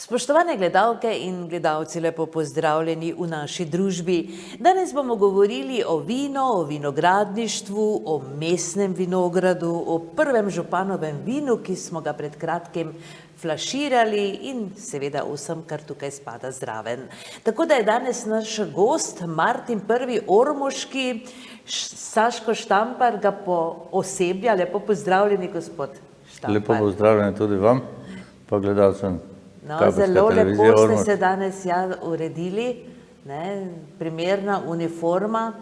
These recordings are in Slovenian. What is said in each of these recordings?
Spoštovane gledalke in gledalci, lepo pozdravljeni v naši družbi. Danes bomo govorili o vinu, o vinogradništvu, o mestnem vinogradu, o prvem županovem vinu, ki smo ga pred kratkim flaširali in seveda vsem, kar tukaj spada zraven. Tako da je danes naš gost Martin I. Ormoški, Saško Štampar ga pooseblja. Lepo pozdravljeni, gospod Štampar. Lepo pozdravljeni tudi vam, pa gledalcem. No, zelo lepo ste se danes uredili, primerna uniforma.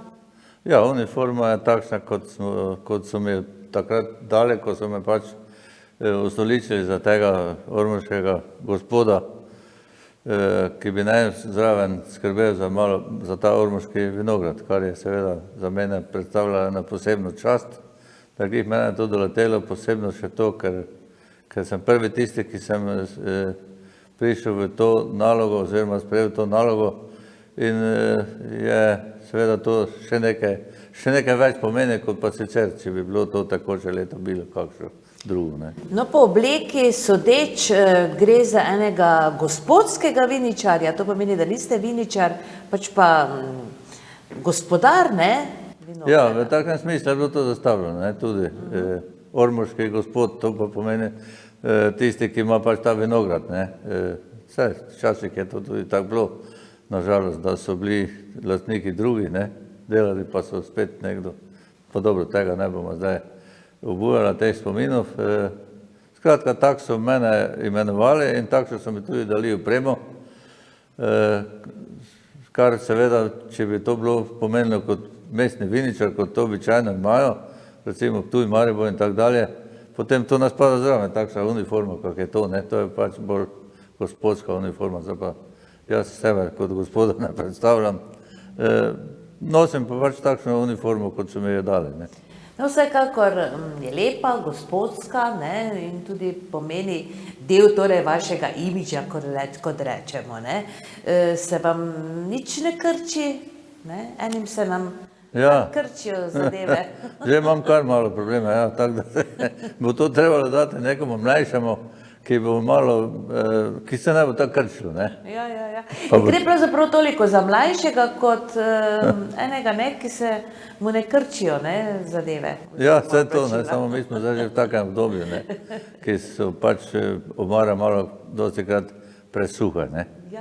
Ja, uniforma je takšna, kot so mi takrat dali, ko so me pač ustoličili za tega ormoškega gospoda, ki bi naj zraven skrbel za ta ormoški vinograd, kar je seveda za mene predstavljala ena posebno čast. Tako jih mene to doletelo posebno še to, ker sem prvi tisti, ki sem prišel v to nalogo oziroma sprejel to nalogo in je seveda to še nekaj več pomeni, kot pa sicer, če bi bilo to takoče leto bilo kakšno drugo. No, po obleki sodeč gre za enega gospodskega viničarja, to pomeni, da niste viničar, pač pa gospodar, ne? Ja, v takem smislu je bilo to zastavljeno, tudi ormoški gospod, to pa pomeni tisti, ki ima pač ta vinograd. Vse, včasih je to tudi tako bilo, nažalost, da so bili lastniki drugi, delali pa so spet nekdo. Pa dobro, tega ne bomo zdaj obujala teh spominov. Skratka, tako so mene imenovali in tako so mi tudi dali opremo, kar seveda, če bi to bilo pomenilo kot mestni viničar, kot to običajno imajo, recimo Ptuj, Maribor in tako dalje, potem to nas spada zraven, takšna uniforma, kak je to, to je pač bolj gospodska uniforma, zdaj pa jaz sebe kot gospoda ne predstavljam. Nosim pa pač takšno uniformo, kot so mi jo dali. No, vsekakor je lepa, gospodska in tudi pomeni del torej vašega imidža, kot rečemo. Se vam nič ne krči? Enim se nam krčijo zadeve. Že imam kar malo problema, tako da bo to trebalo dati nekomu mlajšemu, ki se ne bo tako krčilo. Ja. Gre pravzaprav toliko za mlajšega, kot enega, ki se mu ne krčijo zadeve. Ja, vse to, samo mi smo zdaj že v takem obdobju, ki so pač omara malo dostikrat presuhe,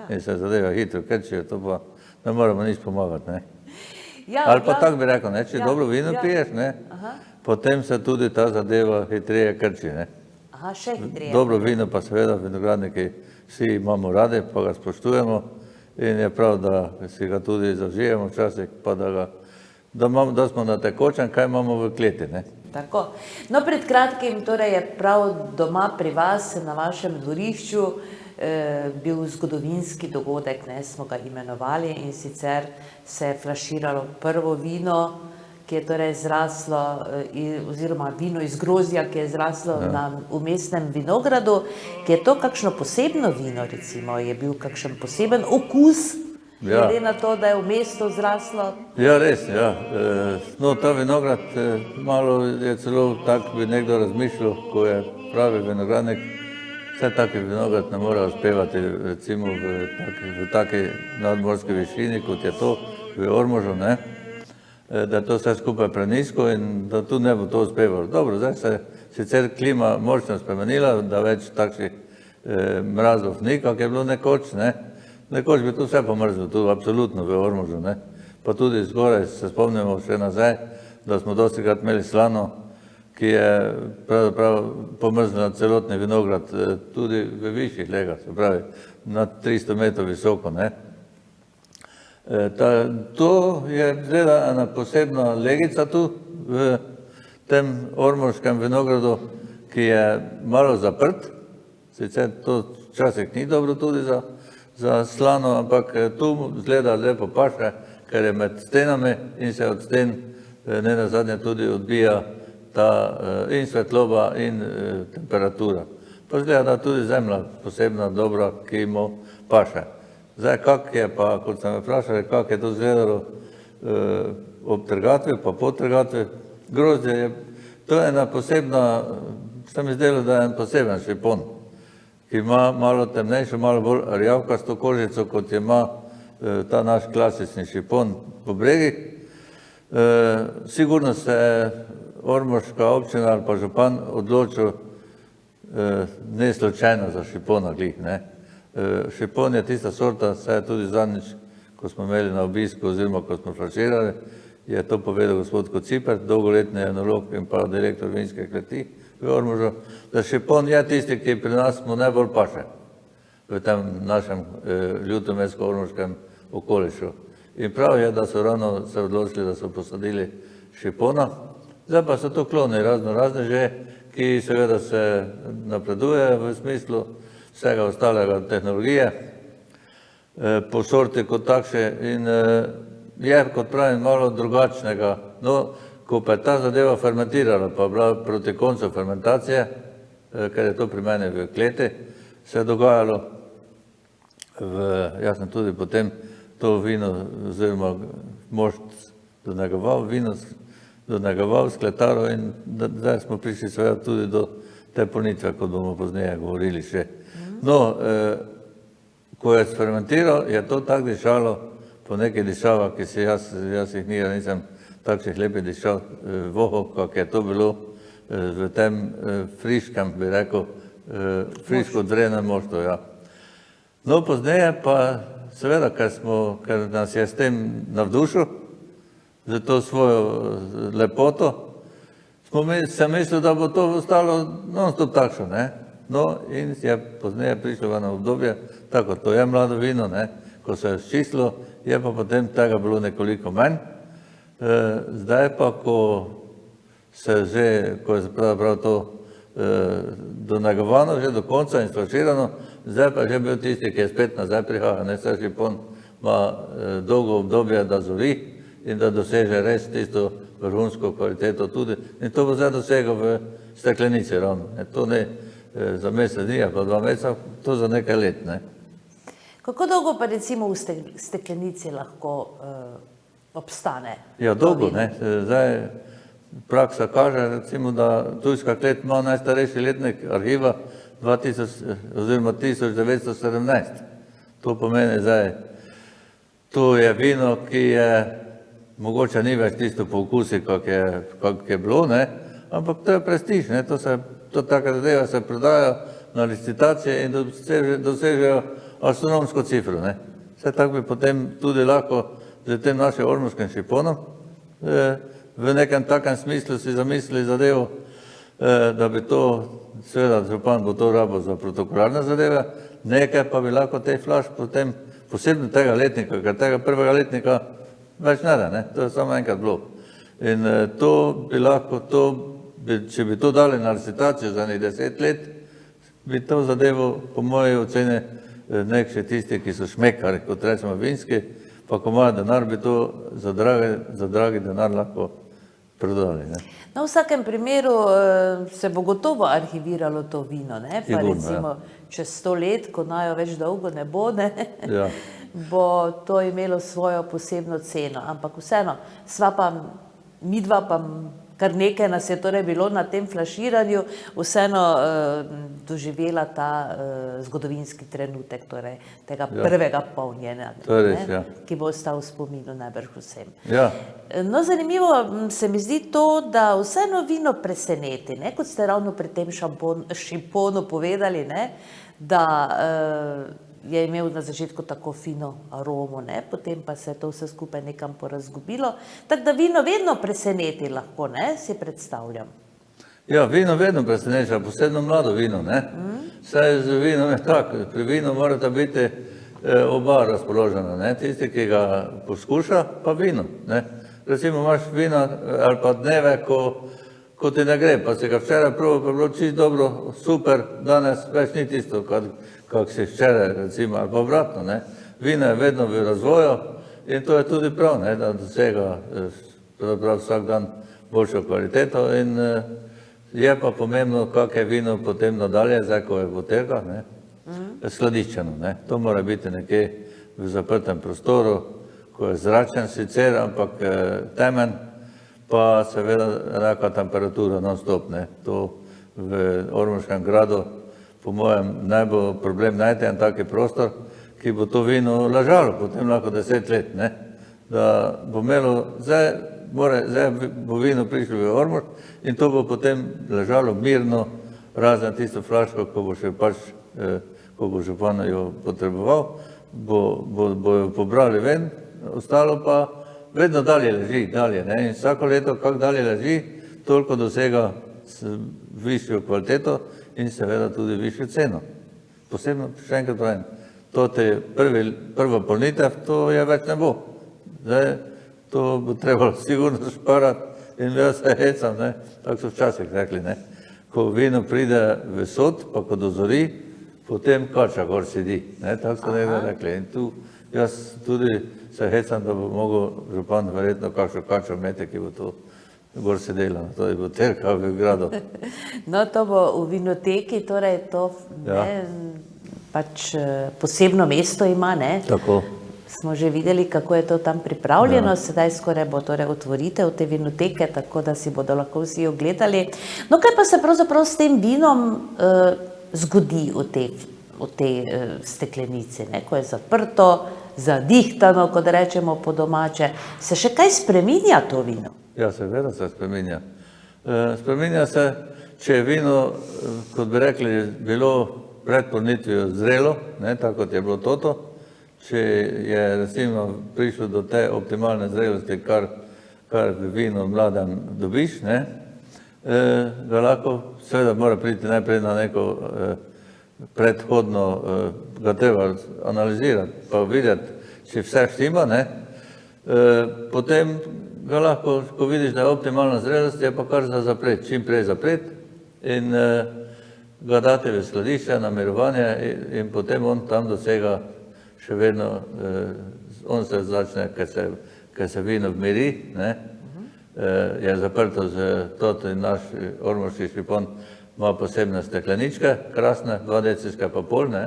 in se zadeve hitro krčijo, to pa ne moramo nič pomagati. Ali pa tako bi rekel, če dobro vino piješ, potem se tudi ta zadeva hitreje krči. Še hitreje. Dobro vino pa seveda vinogradniki vsi imamo radi, pa ga spoštujemo in je prav, da si ga tudi zavžijemo včasih, pa da smo na tekočem, kaj imamo v kleti. Tako. No, pred kratkim torej je prav doma pri vas, na vašem dvorišču, bil zgodovinski dogodek, smo ga imenovali, in sicer se je flaširalo prvo vino, ki je torej zraslo, oziroma vino iz grozdja, ki je zraslo v mestnem vinogradu. Ki je to kakšno posebno vino, recimo? Je bil kakšen poseben okus, glede na to, da je v mestu zraslo? Ja, res, ja. No, ta vinograd, malo je celo tak, bi nekdo razmišljal, ko je pravi vinogradnik, vse taki vinograd ne more uspevati, recimo v taki nadmorski višini, kot je to v Ormožu, da je to vse skupaj prenizko in da tu ne bo to uspevalo. Dobro, zdaj se sicer klima močno spremenila, da več takšnih mrazov ni, kak je bilo nekoč. Nekoč bi tu vse pomrzlo, tu absolutno v Ormožu. Pa tudi zgoraj se spomnimo še nazaj, da smo dostikrat imeli slano, ki je pravzaprav pomrznila celotni vinograd, tudi v višjih legah, se pravi, nad 300 metrov visoko. To je zgleda ena posebna legica tu v tem ormoškem vinogradu, ki je malo zaprt, sicer to včasih ni dobro tudi za slano, ampak tu zgleda lepo paše, ker je med stenami in se od sten nenazadnje tudi odbija in svetloba in temperatura. Pa zgleda tudi zemlja posebna, dobra, ki mu paše. Zdaj, kak je pa, kot ste me vprašali, kak je to izgledalo ob trgatvi, pa po trgatvi, grozdje je, to je ena posebna, se mi zdelo, da je en poseben šipon, ki ima malo temnejšo, malo bolj rjavkasto kožico, kot ima ta naš klasični šipon po bregih. Sigurno se je ormoška občina ali pa župan odločil ne slučajno za šipona glih, ne. Šipon je tista sorta, saj je tudi zadnjič, ko smo imeli na obisku oziroma ko smo flaširali, je to povedal gospod Kociper, dolgoletni enolog in pa direktor vinske kleti v Ormožu, da šipon je tisti, ki pri nas mu najbolj paše v tem našem ljutomersko-ormoškem okolišu. In prav je, da so ravno se odločili, da so posadili šipona. Zdaj pa so to kloni razne že, ki seveda se napreduje v smislu vsega ostalega tehnologije, po sorti kot takše in je, kot pravim, malo drugačnega. No, ko pa je ta zadeva fermentirala, pa bila proti koncu fermentacije, ker je to pri meni v kleti se je dogajalo, jaz sem tudi potem to vino oziroma mošt donegoval, vino donegoval s kletaro in zdaj smo prišli seveda tudi do te polnitve, kot bomo pozneje govorili še. No, ko je sfermentiral, je to tako dišalo po nekaj dišavah, ki si jaz jih nisem takšnih lepih dišav vohal, kak je to bilo v tem friškem, bi rekel, friško drenem moštu, ja. No, pozneje pa seveda, ker nas je s tem navdušil, za to svojo lepoto, sem mislil, da bo to ostalo non-stop takšno, ne. No, in je pozneje prišlo eno obdobje, tako, to je mlado vino, ne, ko se je sčistilo, je pa potem tega bilo nekoliko manj. Zdaj pa, ko je pravzaprav to donegovano že do konca in sflaširano, zdaj pa je že bil tisti, ki je spet nazaj prihaja, ne, saj šipon ima dolgo obdobje, da zori in da doseže res tisto vrhunsko kvaliteto tudi. In to bo zdaj dosegel v steklenici ravno, ne, to ne za mesec dni, pa 2 meseca, to za nekaj let, ne. Kako dolgo pa recimo v steklenici lahko obstane? Ja, dolgo, ne. Zdaj praksa kaže, recimo, da tujska klet ima najstarejši letnik arhiva 1917. To pomeni zdaj, to je vino, ki je, mogoče ni več tisto po okusi, kak je bilo, ne, ampak to je prestiž, ne, to taka zadeva se prodajo na licitacije in dosežejo astronomsko cifro, ne. Vse tako bi potem tudi lahko z tem našim ormoškim šiponom v nekem takem smislu si zamislili zadevo, da bi to, seveda župan bo to rabo za protokolarne zadeve, nekaj pa bi lahko tej flaš potem, posebno tega letnika, ker tega prvega letnika več ne da, ne, to je samo enkrat bilo. In to bi lahko, če bi to dali na licitacijo za 10 let, bi to zadevo, po moji oceni, nek še tisti, ki so šmekari, kot rečemo vinski, pa ko imajo denar, bi to za dragi denar lahko prodali, ne. Na vsakem primeru se bo gotovo arhiviralo to vino, ne, pa recimo čez 100 let, ko najo več dolgo ne bo, ne, bo to imelo svojo posebno ceno, ampak vseeno, sva pa, midva pa kar nekaj nas je torej bilo na tem flaširanju, vseeno doživela ta zgodovinski trenutek, torej tega prvega polnjenja, ki bo ostal v spominu najbrž vsem. No, zanimivo se mi zdi to, da vseeno vino preseneti, ne, kot ste ravno pri tem šiponu povedali, ne, da je imel na začetku tako fino aromo, ne, potem pa se je to vse skupaj nekam porazgubilo, tako da vino vedno preseneti lahko, ne, si predstavljam. Ja, vino vedno preseneča, posebno mlado vino, ne. Saj z vinom je tako, pri vinu morata biti oba razpoložena, ne, tisti, ki ga poskuša, pa vino, ne. Recimo imaš vina ali pa dneve, ko ti ne gre, pa si ga včeraj probal, pa je bilo čisto dobro, super, danes več ni tisto, kak si včeraj, recimo, ali pa obratno, ne. Vino je vedno v razvoju in to je tudi prav, ne, da dosega vsak dan boljšo kvaliteto in je pa pomembno, kak je vino potem nadalje, zdaj, ko je v buteljkah, ne, skladiščeno, ne. To mora biti nekje v zaprtem prostoru, ko je zračen sicer, ampak temen, pa seveda enaka temperatura non-stop, ne. To v Ormoškem gradu po mojem, naj bo problem najti en taki prostor, ki bo to vino ležalo potem lahko 10 let, ne? Da bo imelo, zdaj bo vino prišlo v Ormož in to bo potem ležalo mirno, razen tisto flaško, ko bo še pač, ko bo župan jo potreboval, bojo pobrali ven, ostalo pa vedno dalje leži, dalje, ne? In vsako leto, kak dalje leži, toliko dosega višjo kvaliteto in seveda tudi višjo ceno. Posebno, še enkrat pravim, to te prva polnitev, to je več ne bo. Zdaj, to bo trebalo sigurno šparati in jaz se hecam, ne? Tako so včasih rekli, ne? Ko vino pride v sod, pa ko dozori, potem kača gor sedi, ne? Tako so nekaj rekli. In tu jaz tudi se hecam, da bo mogel župan verjetno kakšno kačo imeti, ki bo to gor sedela, to je botelka v gradu. No, to bo v vinoteki, torej to pač posebno mesto ima, ne? Tako. Smo že videli, kako je to tam pripravljeno, sedaj skoraj bo torej otvoritev te vinoteke, tako da si bodo lahko vsi ogledali. No, kaj pa se pravzaprav s tem vinom zgodi v tej steklenici, ne? Ko je zaprto, zadihtano, kot rečemo po domače, se še kaj spreminja to vino? Ja, seveda se spreminja. Spreminja se, če je vino, kot bi rekli, bilo pred polnitvijo zrelo, ne, tako kot je bilo toto, če je recimo prišlo do te optimalne zrelosti, kar v vinu mladem dobiš, ne, ga lahko, seveda mora priti najprej na neko predhodno, ga treba analizirati, pa videti, če vse štima, ne, potem ga lahko, ko vidiš, da je optimalna zrelost, je pa kar za zapret, čim prej zapret in ga date v skladišče, na mirovanje in potem on tam dosega še vedno, on se začne, ker se vino vmiri, ne, je zaprto z toto in naš ormoški šipon ima posebne stekleničke, krasne, 2 deciska pa pol, ne,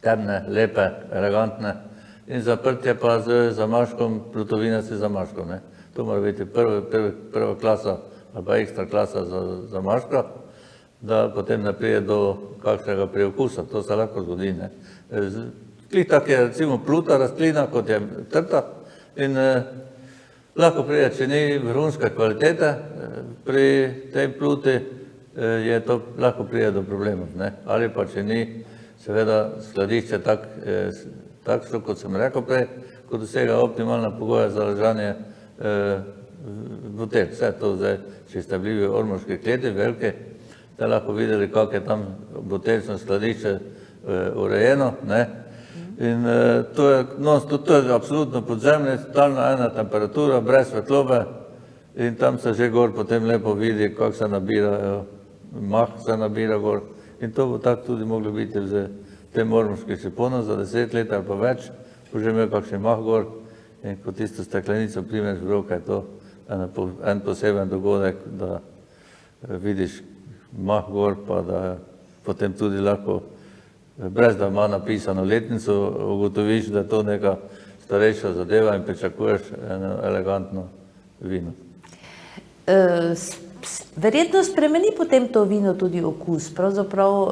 temne, lepe, elegantne in zaprtje pa z zamaškom, plutovinasti zamaškom, ne. To mora biti prva klasa ali pa ekstra klasa za zamaška, da potem ne prije do kakšnega preokusa, to se lahko zgodi, ne. Tak je recimo pluta rastlina, kot je trta in lahko prije, če ni vrhunske kvalitete, pri tej pluti je to lahko prije do problemov, ne. Ali pa če ni seveda skladišče takšno, kot sem rekel prej, ko dosega optimalna pogoja za ležanje butelj. Vse to zdaj, če ste bili v ormoški kleti, velike, ste lahko videli, kako je tam buteljčno skladišče urejeno, ne. In to je absolutno podzemlje, stalna ena temperatura, brez svetlobe in tam se že gor potem lepo vidi, kako se nabirajo, mah se nabira gor in to bo tako tudi moglo biti z tem ormoškim šiponom za 10 let ali pa več, bo že imel kakšen mah gor in ko tisto steklenico primeš v roke, je to en poseben dogodek, da vidiš mah gor, pa da potem tudi lahko brez da ima napisano letnico, ugotoviš, da je to neka starejša zadeva in pričakuješ eno elegantno vino. Verjetno spremeni potem to vino tudi okus. Pravzaprav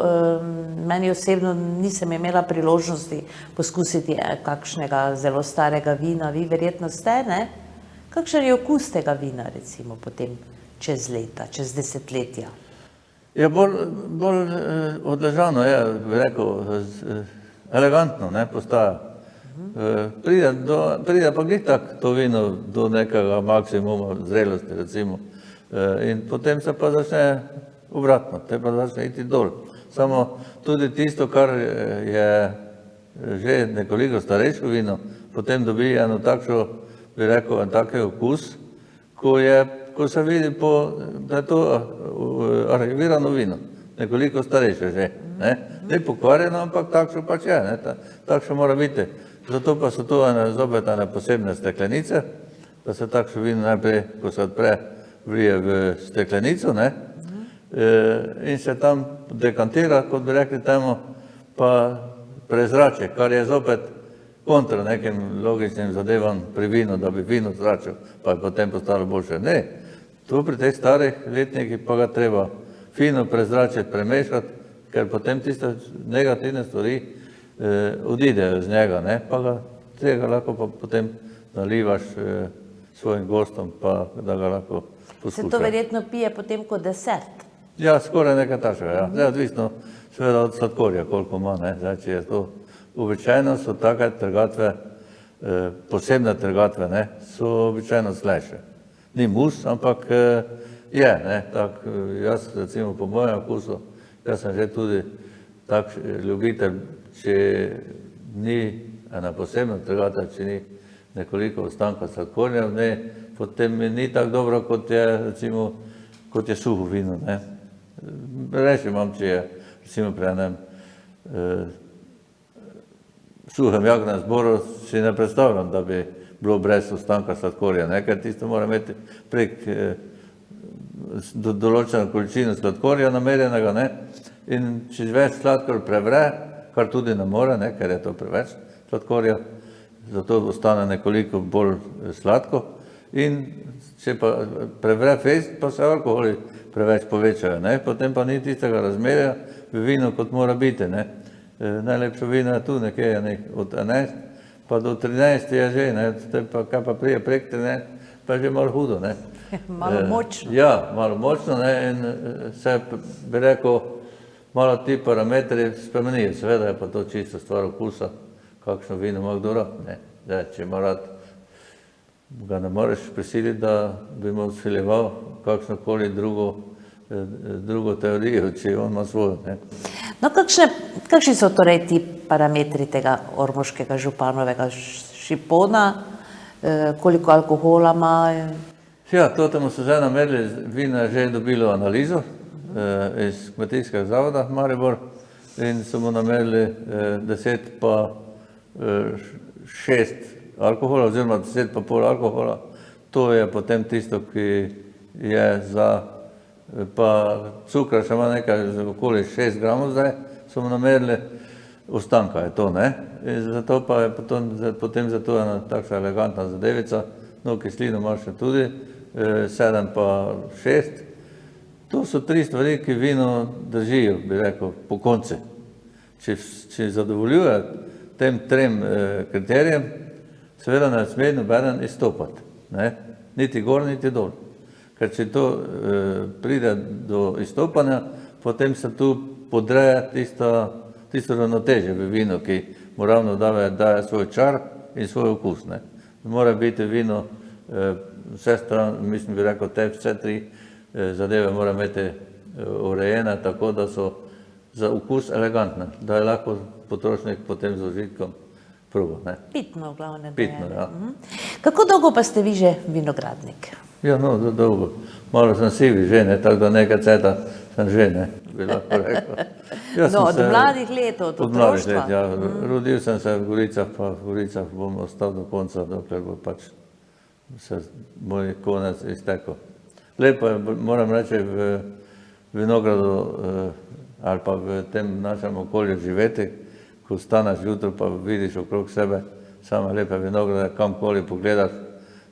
meni osebno nisem imela priložnosti poskusiti kakšnega zelo starega vina. Vi verjetno ste, ne? Kakšen je okus tega vina, recimo, potem čez leta, čez desetletja? Je bolj odležano, je, bi rekel, elegantno, ne, postaja. Pride pa glih tako to vino do nekega maksimuma zrelosti, recimo. In potem se pa začne obratno, te pa začne iti dol. Samo tudi tisto, kar je že nekoliko starejšo vino, potem dobi eno takšno, bi rekel, en taki okus, ko se vidi, da je to arhivirano vino, nekoliko starejše že, ne. Ne pokvarjeno, ampak takšno pač je, ne, takšno mora biti. Zato pa so to zopet ene posebne steklenice, da se takšno vino najprej, ko se odpre, vrije v steklenico, ne, in se tam dekantira, kot bi rekli temu, pa prezrači, kar je zopet kontra nekim logičnim zadevam pri vinu, da bi vino zračil, pa je potem postalo boljše. Ne, tu pri teh starih letnikih pa ga treba fino prezračiti, premešati ker potem tiste negativne stvari odidejo z njega, ne, pa ga tega lahko pa potem nalivaš svojim gostom, pa da ga lahko Se poskušajo. to verjetno pije potem kot desert. Ja, skoraj nekaj takega, ja. Zdaj, odvisno seveda od sladkorja, koliko ima, ne. Zdaj, če je to običajno, so take trgatve, posebne trgatve, ne, so običajno slajše. Ni mus, ampak je, ne, tak, jaz recimo po mojem okusu, jaz sem že tudi tak ljubitelj, če ni ena posebna trgata, če ni nekoliko ostanka sladkorja, ne, potem mi ni tako dobro, kot je recimo, kot je suho vino, ne. Reči imam, če je recimo pri enem suhem jagnem zboru, si ne predstavljam, da bi bilo brez ostanka sladkorja, ne, ker tisto mora imeti prek določeno količino sladkorja namerjenega, ne, in če več sladkor prevre, kar tudi ne more, ne, ker je to preveč sladkorja, zato ostane nekoliko bolj sladko, in če pa prevre fejst, pa se alkoholi preveč povečajo, ne, potem pa ni tistega razmerja v vinu, kot mora biti, ne. Najlepše vino je tu nekje od 11 pa do 13 je že, ne, pa kaj pa prije prek 13, pa je že malo hudo, ne. Malo močno. Ja, malo močno, ne, in se bi rekel, malo ti parametri spremenijo, seveda je pa to čisto stvar okusa, kakšno vino ima kdo rad, ne. Zdaj, če ima rad, ga ne moreš prisiliti, da bi mu vsiljeval kakšnokoli drugo teorijo, če on ima svojo, ne. No, kakšni so torej ti parametri tega ormoškega županovega šipona, koliko alkohola ima? Ja, to temu so zdaj namerili, vino je že dobilo analizo iz Kmetijskega zavoda Maribor in so mu namerili 10 pa 6 alkohola oziroma 10 pa pol alkohola. To je potem tisto, ki je za, pa cukra še ima nekaj, okoli 6 gramov zdaj, so mu namerili, ostanka je to, ne. In zato pa je potem zato ena takšna elegantna zadevica, no, kislino ima še tudi, 7 pa 6. To so 3 stvari, ki vino držijo, bi rekel, po konci. Če zadovoljuje tem 3 kriterijem, seveda ne sme nobeden izstopati, ne, niti gor, niti dol. Ker če to pride do izstopanja, potem se tu podreja tisto ravnotežje v vinu, ki mu ravno daje svoj čar in svoj okus, ne. Mora biti vino vse stran, mislim bi rekel, te vse 3 zadeve mora imeti urejene tako, da so za okus elegantne, da je lahko potrošnik potem z užitkom proba, ne. Pitno v glavnem. Pitno, ja. Kako dolgo pa ste vi že vinogradnik? Ja, no, dolgo. Malo sem sivi že, ne, tako da nekaj cajta sem že, ne, bi lahko rekel. No, od mladih let, od Od mladih otroštva. let, ja. Rodil sem se v Goricah, pa v Goricah bom ostal do konca, dokler bo pač se moj konec iztekel. Lepo je, moram reči, v vinogradu ali pa v tem našem okolju živeti, ko staneš jutro pa vidiš okrog sebe same lepe vinograde, kamkoli pogledaš,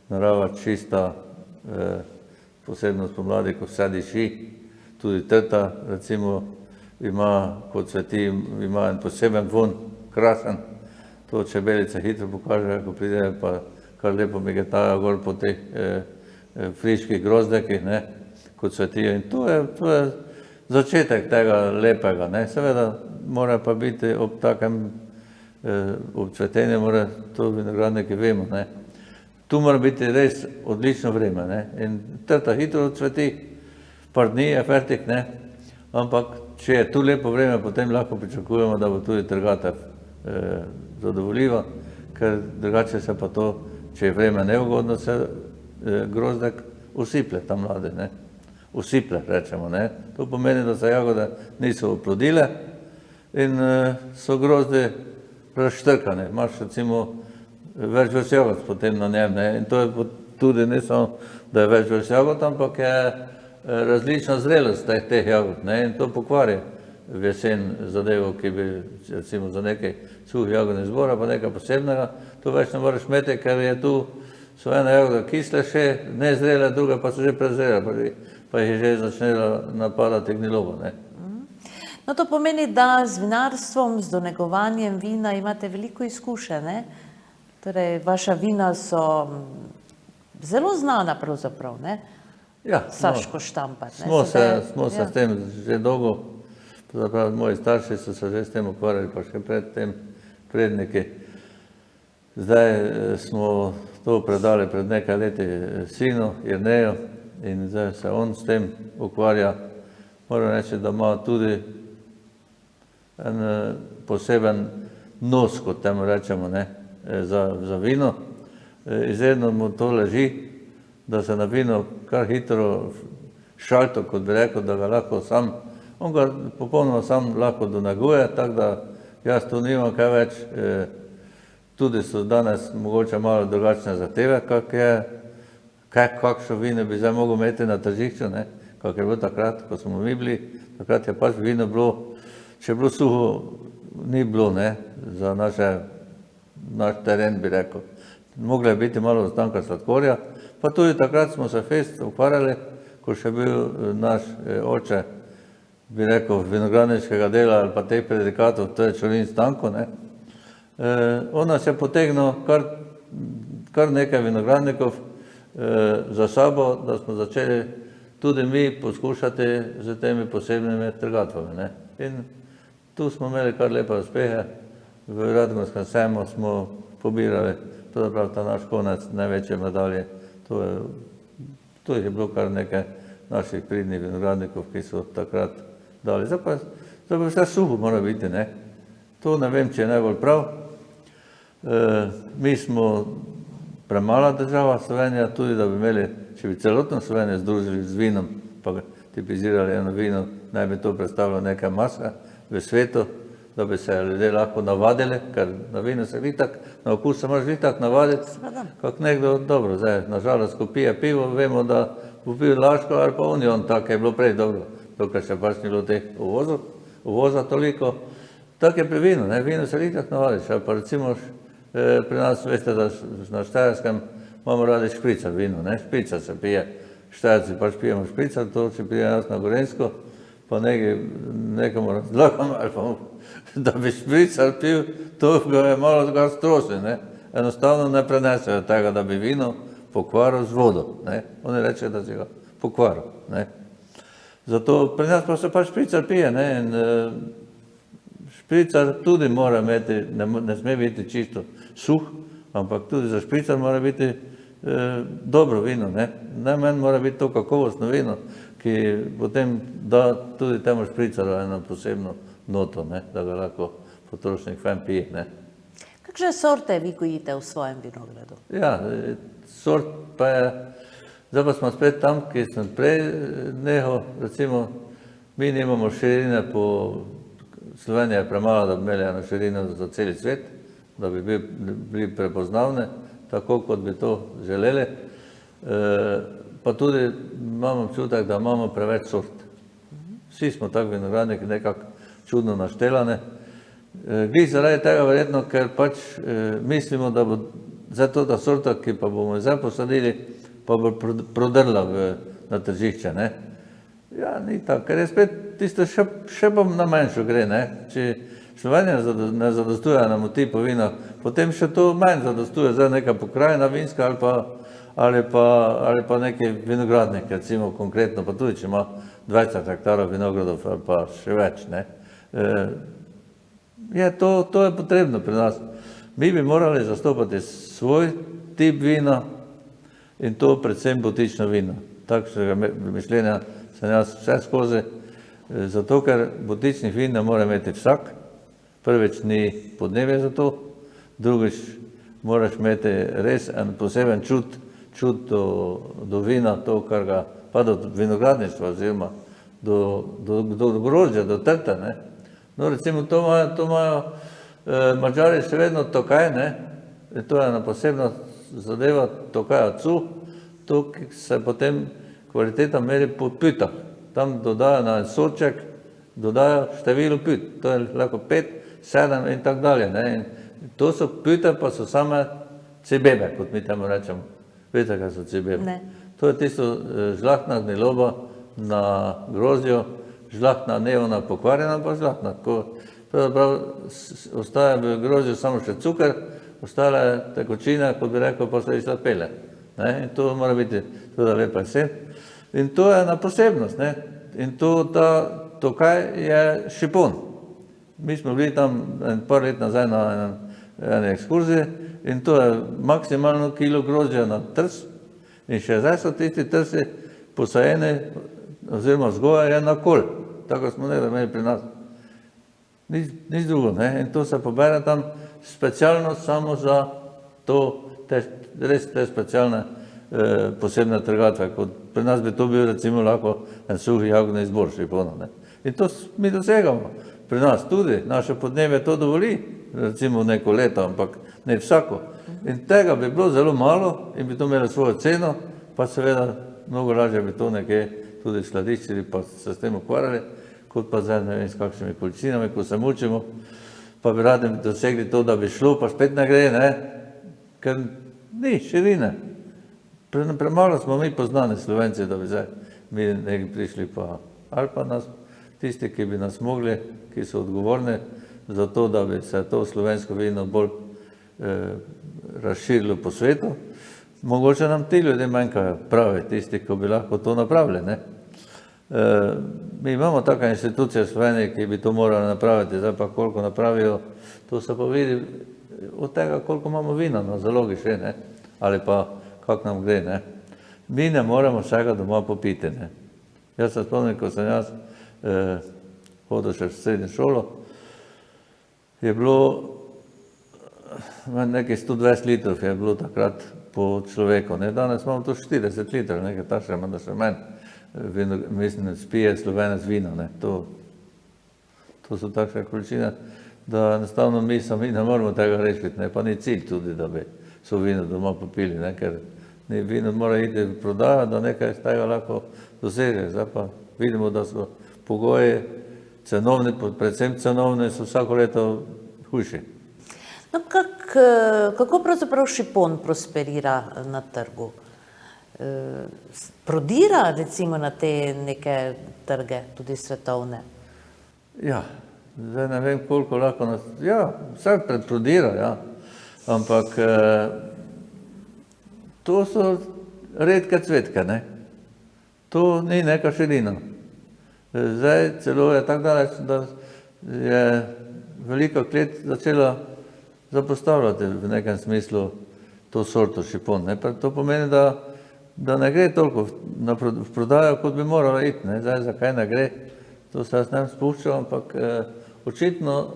narava čista, posebno spomladi, ko vse diši, tudi trta, recimo, ima, kot cveti, ima en poseben von, krasen, to čebelice hitro pokažejo, ko pridejo, pa kar lepo migetajo gor po teh friških grozdekih, ne, ko cvetijo, in to je začetek tega lepega, ne, seveda mora pa biti ob takem ob cvetenju, mora to vinogradniki vemo, ne. Tu mora biti res odlično vreme, ne, in trta hitro cveti, par dni je fertik, ne, ampak če je tu lepo vreme, potem lahko pričakujemo, da bo tudi trgatev zadovoljiva, ker drugače se pa to, če je vreme neugodno, se grozdek usiple tam mlade, ne. Usiple, rečemo, ne. To pomeni, da se jagode niso oplodile in so grozdi razštrkane. Imaš recimo več vrst jagod potem na njem, ne. In to je tudi ne samo, da je več vrst jagod, ampak je različna zrelost teh jagod, ne. In to pokvari v jesen zadevo, ki bi recimo za nekaj suh jagodni zbor, pa nekaj posebnega, to več ne moreš imeti, ker je tu, so ene jagode kisle še, nezrele, druge pa so že prezrele, pa jih že začnejo napadati gniloba, ne. No to pomeni, da z vinarstvom, z donegovanjem vina imate veliko izkušenj, ne? Torej, vaša vina so zelo znana pravzaprav, ne? Ja, Saško Štampar, ne? Smo se s tem že dolgo, pravzaprav moji starši so se že s tem ukvarjali, pa še pred tem predniki. Zdaj smo to predali pred nekaj leti sinu, Jerneju, in zdaj se on s tem ukvarja. Moram reči, da ima tudi en poseben nos, kot temu rečemo, ne, za vino. Izredno mu to leži, da se na vino kar hitro šalto, kot bi rekel, da ga lahko sam, on ga popolnoma sam lahko doneguje, tako da jaz tu nimam kaj več. Tudi so danes mogoče malo drugačne zahteve, kakšno vino bi zdaj mogel imeti na tržišču, ne, kak je bilo takrat, ko smo mi bili, takrat je pač vino bilo, če je bilo suho, ni bilo, ne, za naš teren, bi rekel. Mogla je biti malo ostanka sladkorja, pa tudi takrat smo se fest ukvarjali, ko še bil naš oče, bi rekel, vinogradniškega dela ali pa teh predikatov, to je Čolin Stanko, ne. On nas je potegnil kar nekaj vinogradnikov za sabo, da smo začeli tudi mi poskušati z temi posebnimi trgatvami, ne. In tu smo imeli kar lepe uspehe, v Radgonskem sejmu smo pobirali pravzaprav ta naš konec največje medalje. To je bilo kar nekaj naših pridnih vinogradnikov, ki so takrat dali. Zdaj pa vse suho mora biti, ne. To ne vem, če je najbolj prav. Mi smo premala država Slovenija, tudi da bi imeli, če bi celotno Slovenijo združili z vinom, pa tipizirali eno vino, naj bi to predstavljalo nekaj masa v svetu, da bi se ljudje lahko navadili, ker na vino se itak, na okus se moraš itak navaditi, kak nekdo, dobro, zdaj, nažalost, ko pije pivo, vemo, da bo pil Laško ali pa Union, tako je bilo prej dobro, dokaj še pač ni bilo teh uvoza toliko. Tako je pri vinu, ne, vino se itak navadiš, ali pa recimo pri nas, veste, da na Štajerskem imamo radi špricar vino, ne, špricar se pije, Štajerci pač pijemo špricar, to če pije nas na Gorenjsko, pa nekomu razlagam, ali pa da bi špricar pil, to ga je malo zgar stroši, ne, enostavno ne prenesejo tega, da bi vino pokvaril z vodo, ne, oni rečejo, da si ga pokvaril, ne. Zato pri nas pa se pač špricar pije, ne, in špricar tudi mora imeti, ne sme biti čisto suh, ampak tudi za špricar mora biti dobro vino, ne. Najmanj mora biti to kakovostno vino, ki potem da tudi temu špricaru eno posebno noto, ne, da ga lahko potrošnik fajn pije, ne. Kakšne sorte vi gojite v svojem vinogradu? Ja, sort pa je, zdaj pa smo spet tam, ki sem prej nehal, recimo, mi nimamo širine po, Slovenija je premala, da bi imeli eno širino za celi svet, da bi bili prepoznavne, tako kot bi to želeli. Pa tudi imamo občutek, da imamo preveč sort. Vsi smo tak vinogradniki nekako čudno naštelane. Glih zaradi tega verjetno, ker pač mislimo, da bo zdaj to ta sorta, ki pa bomo zdaj posadili, pa bo prodrla na tržišče, ne. Ja, ni tako, ker je spet tisto še bom na manjšo gre, ne. Če Slovenija ne zadostuje nam ti po vina, potem še to manj zadostuje zdaj neka pokrajina vinska ali pa neki vinogradnik, recimo konkretno, pa tudi, če ima 20 hektarov vinogradov ali pa še več, ne. To je potrebno pri nas. Mi bi morali zastopati svoj tip vina in to predvsem butično vino. Takšnega mišljenja sem jaz vse skozi, zato ker butičnih vin ne mora imeti vsak. Prvič ni podnebje za to, drugič moraš imeti res en poseben čut do vina, to, kar ga, pa do vinogradništva oziroma do grozdja, do trte, ne. No, recimo, to imajo Madžari še vedno Tokaj, ne, to je ena posebna zadeva, Tokaj Acu, to se potem kvaliteta meri po pütah. Tam dodajo na en sorček, dodajo število püt, to je lahko 5, 7 in tako dalje, ne. In to so püte, pa so same cibebe, kot mi temu rečemo. Veste, kaj so cibebe? Ne. To je tisto žlahtna gniloba na grozdju, žlahtna, ne ona pokvarjena, pa žlahtna. Pravzaprav ostaja v grozdju samo še cuker, ostale tekočine, kot bi rekel, pa se išla pele. In to mora biti tudi lepa jesen. In to je ena posebnost. In to kaj je šipon. Mi smo bili tam par let nazaj na eni ekskurziji in to je maksimalno kilo grozdja na trs in še zdaj so tisti trsi posajeni oziroma vzgoja je na kol. Tako smo nekaj imeli pri nas. Nič drugo. In to se pobere tam specialno samo za to, res te specialne posebne trgatve. Pri nas bi to bil recimo lahko en suhi jagodni izbor šipona. In to mi dosegamo. Pri nas tudi, naše podnebje to dovoli, recimo neko leto, ampak ne vsako. In tega bi bilo zelo malo in bi to imelo svojo ceno, pa seveda mnogo lažje bi to nekje tudi skladiščili, pa se s tem ukvarjali, kot pa zdaj ne vem s kakšnimi količinami, ko se mučimo, pa bi radi dosegli to, da bi šlo, pa spet ne gre, ker ni širine. Premalo smo mi poznani Slovenci, da bi zdaj mi nekaj prišli pa, ali pa nas, tisti, ki bi nas mogli, ki so odgovorni za to, da bi se to slovensko vino bolj razširilo po svetu. Mogoče nam ti ljudje manjkajo pravi, tisti, ki bi lahko to napravili. Mi imamo taka institucija v Sloveniji, ki bi to morali napraviti, zdaj pa koliko napravijo, to se pa vidi od tega, koliko imamo vina na zalogi še, ali pa kako nam gre. Mi ne moremo vsega doma popiti. Jaz se spomnim, ko sem jaz hodil še v srednjo šolo, je bilo nekaj 120 litrov je bilo takrat po človeku. Danes imamo to 40 litrov, nekaj takšnega, da še manj, mislim, spije Slovenec vina. To so takšne količine, da enostavno mi sami ne moramo tega rešiti, pa ni cilj tudi, da bi so vino doma popili, ker vino mora iti v prodajo, da nekaj z tega lahko doseže. Zdaj pa vidimo, da so pogoji cenovni, predvsem cenovni, so vsako leto hujši. No, kako pravzaprav šipon prosperira na trgu? Prodira recimo na te neke trge, tudi svetovne? Ja, zdaj ne vem, koliko lahko nas... Ja, vse predprodira, ja. Ampak to so redke cvetke, To ni neka širina. Zdaj celo je tako daleč, da je velika klet začela zapostavljati v nekem smislu to sorto šipon. To pomeni, da ne gre toliko v prodajo, kot bi moralo iti. Zdaj, zakaj ne gre, to se jaz ne spuščal, ampak očitno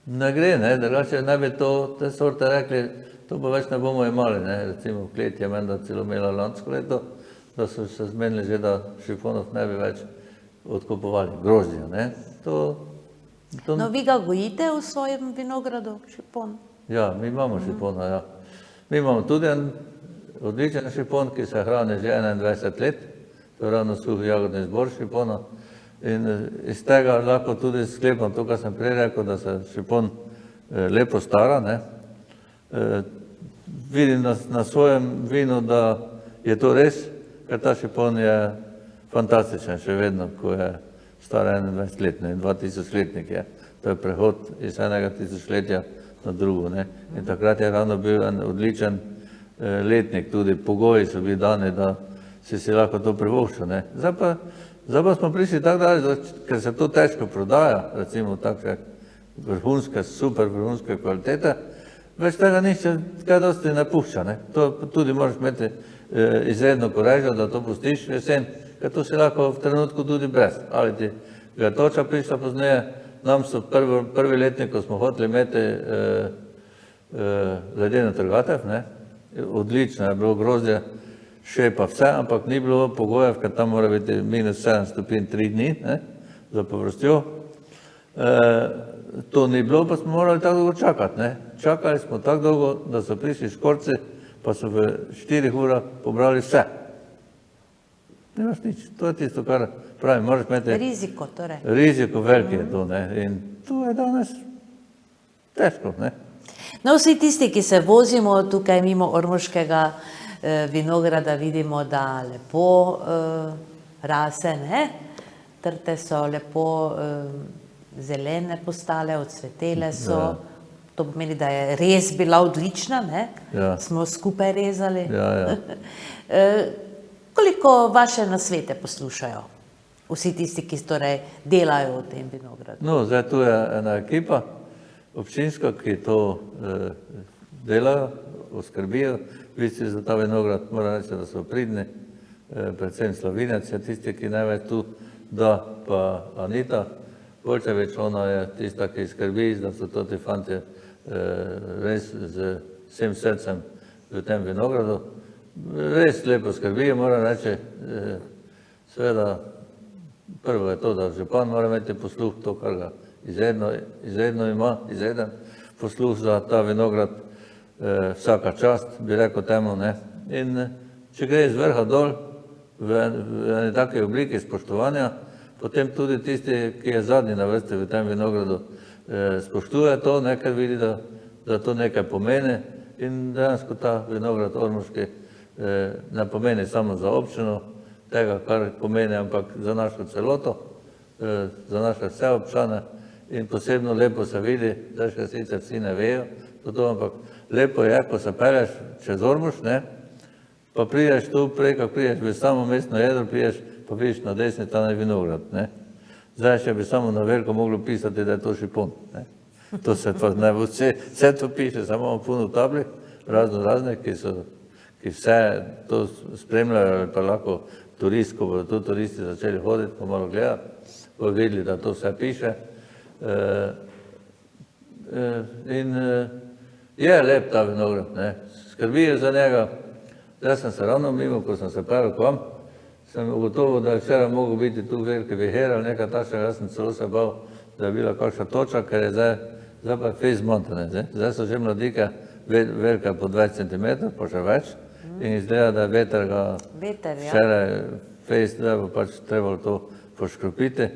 ne gre, drugače ne bi te sorte rekli, to pa več ne bomo imali. Recimo v kleti je menda celo imela lansko leto, da so se zmenili že, da šiponov ne bi več odkupovali, grozdja. No, vi ga gojite v svojem vinogradu, šipon? Ja, mi imamo šipona, ja. Mi imamo tudi en odličen šipon, ki se hrani že 21 let, to je ravno suhi jagodni izbor šipona. In iz tega lahko tudi sklepam to, kar sem prej rekel, da se šipon lepo stara. Vidim na svojem vinu, da je to res, ker ta šipon je fantastičen še vedno, ko je star 21 let, 2000-letnik je. To je prehod iz enega tisočletja na drugo. In takrat je ravno bil en odličen letnik, tudi pogoji so bili dani, da si lahko to privoščil. Zdaj pa smo prišli tako daleč, ker se to težko prodaja, recimo takšne vrhunske, super vrhunske kvalitete, več tega nišče kaj dosti ne pušča. To tudi moraš imeti izredno korežo, da to pustiš jesen, ker to si lahko v trenutku tudi brez. Ali ti ga toča prišla pozneje, nam so prvi letnik, ko smo hoteli imeti ledeno trgatev, odlično je bilo grozdje, šepa vse, ampak ni bilo pogojev, ker tam mora biti minus 7 stopinj 3 dni za povrstjo. To ni bilo, pa smo morali tako dolgo čakati. Čakali smo tako dolgo, da so prišli škorci, pa so v 4 urah pobrali vse. Nimaš nič, to je tisto, kar pravim, moraš imeti... Riziko, torej. Riziko velik je to, in to je danes težko. No, vsi tisti, ki se vozimo tukaj mimo ormoškega vinograda, vidimo, da lepo rase, trte so lepo zelene postale, odsvetele so. To pomeni, da je res bila odlična, ne? Ja. Smo skupaj rezali. Ja. Koliko vaše nasvete poslušajo vsi tisti, ki torej delajo v tem vinogradu? No, zdaj tu je ena ekipa občinska, ki to delajo, oskrbijo. V bistvu za ta vinograd moram reči, da so pridni, predvsem Slovinec je tisti, ki največ tu da, pa Anita Volčevič, ona je tista, ki skrbi, da so to ti fantje res z vsem srcem v tem vinogradu. Res lepo skrbijo, moram reči, seveda prvo je to, da župan mora imeti posluh, to, kar ga izredno ima, izreden posluh za ta vinograd, vsaka čast, bi rekel temu, ne. In če gre iz vrha dol v eni taki obliki spoštovanja, potem tudi tisti, ki je zadnji na vrsti v tem vinogradu, spoštuje to, ker vidi, da to nekaj pomeni in dejansko ta vinograd ormoški ne pomeni samo za občino tega, kar pomeni, ampak za našo celoto, za naše vse občane in posebno lepo se vidi, da še sicer vsi ne vejo, ampak lepo je, ko se peleš čez Ormož, ne, pa prideš tu, ko prideš v samo mestno jedro, prideš, pa vidiš na desni ta vinograd, ne. Zdaj še bi samo na veliko moglo pisati, da je to Šipon, ne. To se pa ne bo, vse to piše, samo imamo puno tabli, razne, ki vse to spremljajo, pa lahko turist, ko bodo tu turisti začeli hoditi, pa malo gledati, bodo videli, da to vse piše. In je lep ta vinograd, ne, skrbijo za njega. Zdaj sem se ravno mimo, ko sem se pelil k vam, sem ugotovil, da je včeraj mogel biti tu veliki viher ali nekaj takšnega, jaz sem celo se bal, da je bila kakšna toča, ker je zdaj pa fejst zmontane. Zdaj so že mladike velike po 20 cm, pa še več, in izgleda, da je veter ga včeraj fejst, da bo pač trebalo to poškropiti,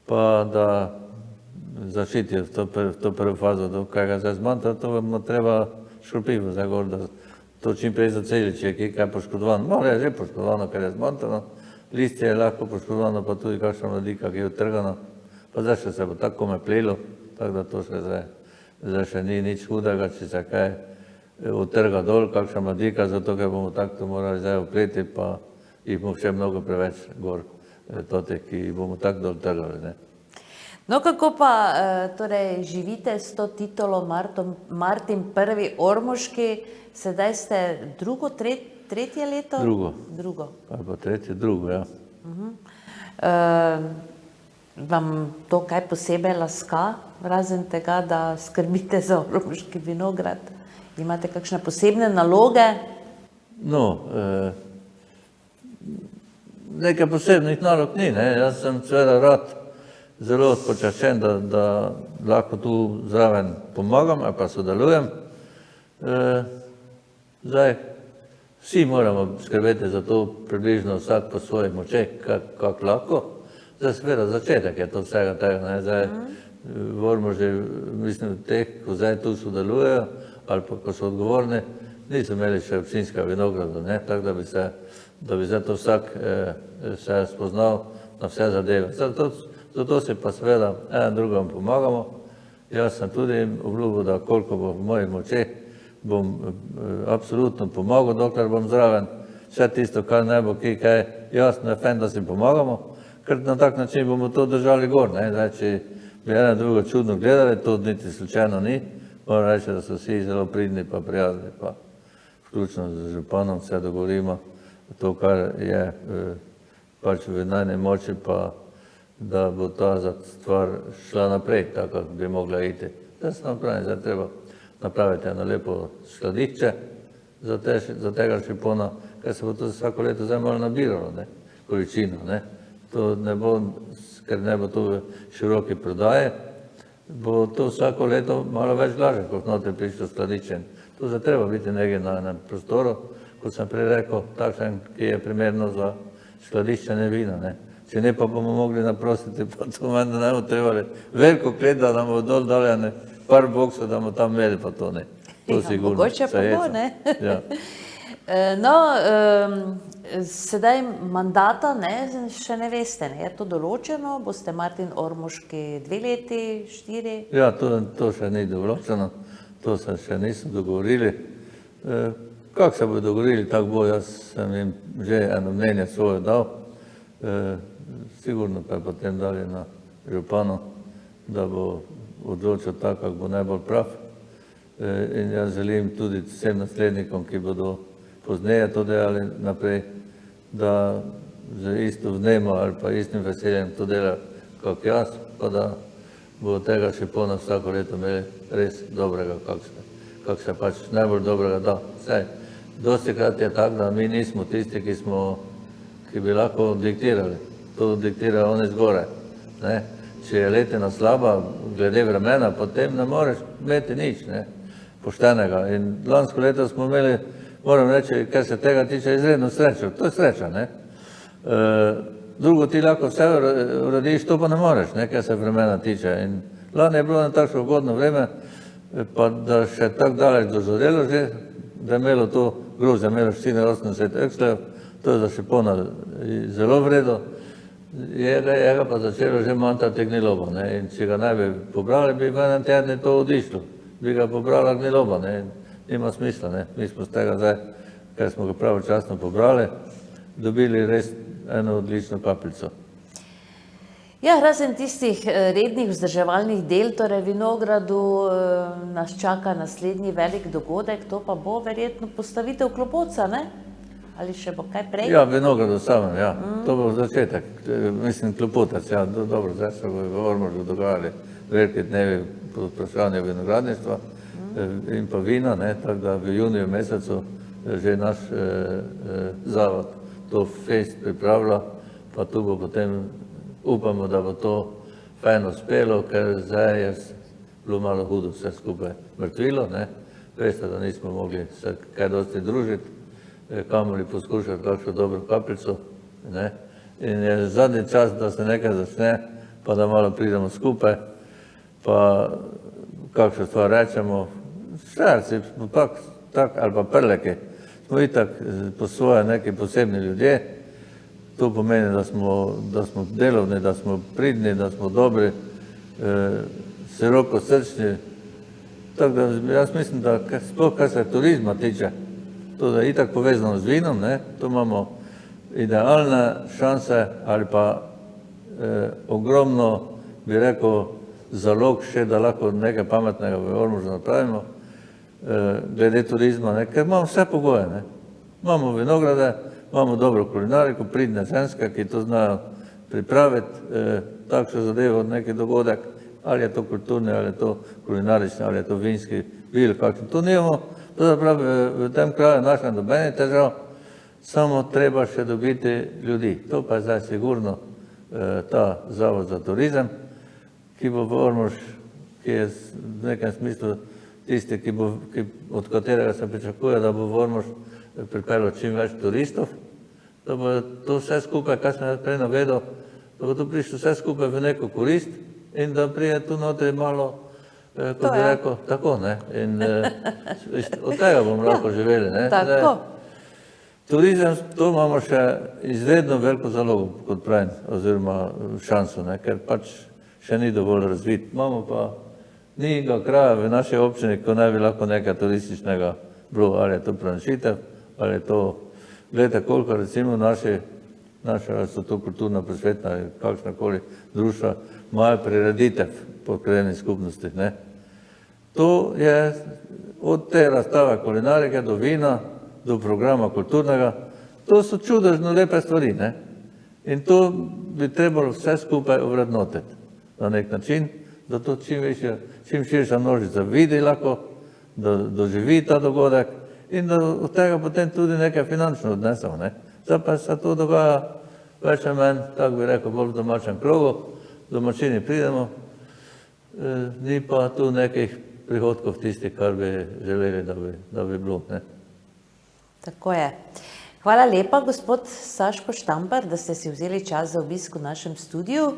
pa da zaščitijo to prvo fazo, kaj ga zdaj zmonta, to bomo treba škropiti zdaj gor, da to čim prej zaceli, če je kaj poškodovano. Malo je že poškodovano, ker je zmontano, listje je lahko poškodovano, pa tudi kakšna mladika, ki je utrgana, pa zdaj še se bo tako kome plelo, tako da to še zdaj še ni nič hudega, če se kaj utrga dol, kakšna mladika, zato ker bomo tako morali zdaj opleti, pa jih bomo še mnogo preveč gor, totih, ki jih bomo tako dol trgali, ne. No, kako pa torej živite s to titolo Martin I. Ormoški, sedaj ste tretje leto? Drugo. Ali pa tretje, drugo, ja. Vam to kaj posebej laska, razen tega, da skrbite za ormoški vinograd? Imate kakšne posebne naloge? No, nekaj posebnih nalog ni, ne, jaz sem seveda rad zelo počaščen, da lahko tu zraven pomagam ali pa sodelujem. Zdaj, vsi moramo skrbeti za to približno vsak po svojih močeh, kak lahko. Zdaj, seveda, začetek je to vsega tega, ne, zdaj v Ormoži, mislim, teh, ko zdaj tu sodelujejo ali pa ko so odgovorni, niso imeli še občinskega vinograda, ne, tako da bi zdaj to vsak se spoznal na vse zadeve. Zato si pa seveda en drugom pomagamo. Jaz sem tudi obljubil, da koliko bo v mojih močeh, bom absolutno pomagal, dokler bom zraven. Vse tisto, kar ne bo kaj, jasno je fajn, da si pomagamo, ker na tak način bomo to držali gor, ne. Zdaj, če bi ena drugo čudno gledali, to niti slučajno ni. Moram reči, da so vsi zelo pridni pa prijazni, pa vključno z županom vse dogovorimo, to, kar je pač v najni moči, pa da bo ta stvar šla naprej, tako kot bi mogla iti. Zdaj se napravim, zdaj treba napraviti eno lepo skladišče za tega Šipona, ker se bo to vsako leto zdaj malo nabiralo, ne, količino, ne. To ne bo, ker ne bo to v široki prodaji, bo to vsako leto malo več lažje, kot noter prišlo skladiščen. To zdaj treba biti nekaj na enem prostoru, kot sem prej rekel, takšen, ki je primerno za skladiščenje vina, ne. Če ne, pa bomo mogli naprositi, pa to meni ne bomo trebali veliko klet, da nam bo dol daljane par boksov, da bomo tam imeli, pa to ne. To sigurno. Mogoče pa bo, ne? Ja. No, sedaj mandata še ne veste, ne? Je to določeno? Boste Martin Ormoški 2 leti, 4? Ja, to še ni določeno, to se še niso dogovorili. Kako se bodo dogovorili, tako bo, jaz sem jim že eno mnenje svoje dal. Sigurno pa je potem dali na županu, da bo odločil tako, kako bo najbolj prav. In jaz želim tudi vsem naslednikom, ki bodo pozneje to delali naprej, da z isto vnemo ali pa istim veseljem to delajo kot jaz, pa da bo tega še polno vsako leto imeli res dobrega, kak se pač najbolj dobrega da. Saj, dostikrat je tako, da mi nismo tisti, ki bi lahko diktirali. To diktirajo oni zgoraj. Če je letina slaba, glede vremena, potem ne moreš imeti nič poštenega. In lansko leto smo imeli, moram reči, kar se tega tiče, izredno srečo. To je sreča. Drugo ti lahko vse uradiš, to pa ne moreš, kar se vremena tiče. In lani je bilo na takšno ugodno vreme, pa da še tako daleč dozorelo že, da je imelo to grozdje, imelo 84 ekslev, to je za šipona zelo vredo. Je ga pa začelo že mantati gnilobo. In če ga ne bi pobrali, bi v enem tednu to odišlo. Bi ga pobrala gniloba. Nima smisla. Mi smo z tega zdaj, ker smo ga pravočasno pobrali, dobili res eno odlično kapljico. Ja, razen tistih rednih vzdrževalnih del, torej vinogradu nas čaka naslednji velik dogodek, to pa bo verjetno postavitev klopotca, ne? Ali še bo kaj prej? Ja, vinogradu samem, ja. To bo začetek. Mislim, klopotec, ja, dobro, zdaj se bo v Ormožu dogajali veliki dnevi po vprašanju vinogradništva in pa vina, tako da v juniju mesecu že naš zavod to fest pripravlja, pa tu bo potem, upamo, da bo to fajno uspelo, ker zdaj je bilo malo hudo vse skupaj mrtvilo, veste, da nismo mogli se kaj dosti družiti, kamoli poskušati kakšno dobro kapljico. In je zadnji čas, da se nekaj začne, pa da malo pridemo skupaj, pa kakšno stvar rečemo. Štajerci smo tak, ali pa Prleki, smo itak po svoje neki posebni ljudje. To pomeni, da smo delovni, da smo pridni, da smo dobri, široko srčni. Tako da jaz mislim, da sploh kar se turizma tiče, to da je itak povezano z vinom, tu imamo idealne šanse ali pa ogromno, bi rekel, zalog še, da lahko nekaj pametnega v Ormožu napravimo, glede turizma, ker imamo vse pogoje. Imamo vinograde, imamo dobro kulinariko, pridne ženske, ki to znajo pripraviti, takšno zadevo, neki dogodek, ali je to kulturni, ali je to kulinarični, ali je to vinski, bil kakšen. To nimamo, v tem kraju našem nobenih težav, samo treba še dobiti ljudi. To pa je zdaj sigurno ta zavod za turizem, ki bo v Ormož, ki je v nekem smislu tisti, od katerega se pričakuje, da bo v Ormož pripeljalo čim več turistov, da bo to vse skupaj, kar sem prej navedel, da bo to prišlo vse skupaj v neko korist in da prije tu notri malo, kot bi rekel, tako, in od tega bomo lahko živeli. Tako. Turizem, to imamo še izredno veliko zalogo, kot pravim, oziroma šanso, ker pač še ni dovolj razvit. Imamo pa ni ga kraja v naši občini, ko ne bi lahko nekaj turističnega bilo, ali je to pranšitev, ali je to, gledajte, koliko recimo naša, so to kulturna prosvetna ali kakšnakoli društva, imajo prireditev po krajevnih skupnostih. To je od te razstave kulinarike do vina, do programa kulturnega, to so čudežno lepe stvari. In to bi trebalo vse skupaj ovrednotiti na nek način, da to čim širša množica vidi lahko, da doživi ta dogodek in da od tega potem tudi nekaj finančno odnesemo. Zdaj pa se to dogaja več ali manj, tako bi rekel, bolj v domačem krogu, domačini pridemo, ni pa tu nekih prihodkov tistih, kar bi želeli, da bi bilo. Tako je. Hvala lepa, gospod Saško Štampar, da ste si vzeli čas za obisk v našem studiu.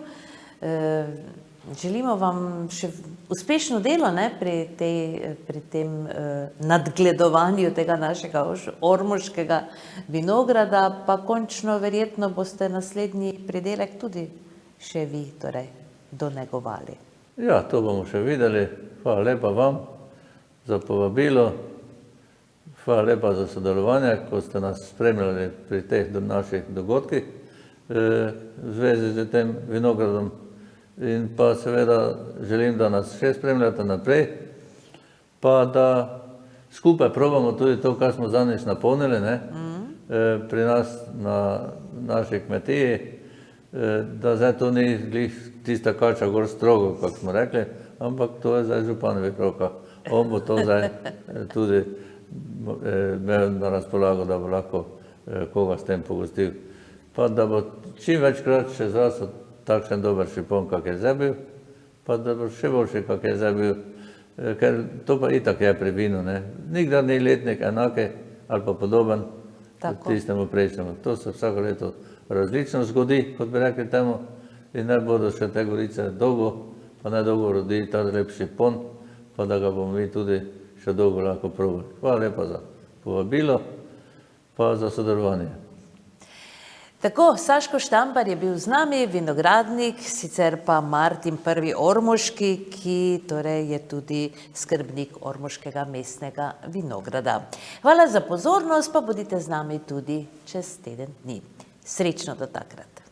Želimo vam še uspešno delo, ne, pri tem nadgledovanju tega našega ormoškega vinograda, pa končno verjetno boste naslednji pridelek tudi še vi torej donegovali. Ja, to bomo še videli. Hvala lepa vam za povabilo. Hvala lepa za sodelovanje, ko ste nas spremljali pri teh naših dogodkih v zvezi z tem vinogradom. In pa seveda želim, da nas še spremljate naprej, pa da skupaj probamo tudi to, kar smo zadnjič napolnili, ne, pri nas na naši kmetiji, da zdaj to ni glih tista kača gor strogo, kako smo rekli, ampak to je zdaj županovih rokah. On bo to zdaj tudi imel na razpolago, da bo lahko koga s tem pogostil. Pa da bo čim večkrat še zrasel takšen dober šipon, kak je zdaj bil, pa da bo še boljši, kak je zdaj bil, ker to pa itak je pri vinu, ne. Nikdar ni letnik enake ali pa podoben tistemu prejšnjemu. To se vsako leto različno zgodi, kot bi rekli temu, in naj bodo še te gorice dolgo, pa naj dolgo rodi ta lep šipon, pa da ga bomo mi tudi še dolgo lahko probali. Hvala lepa za povabilo, pa za sodelovanje. Tako, Saško Štampar je bil z nami, vinogradnik, sicer pa Martin I. Ormoški, ki torej je tudi skrbnik Ormoškega mestnega vinograda. Hvala za pozornost, pa bodite z nami tudi čez teden dni. Srečno do takrat.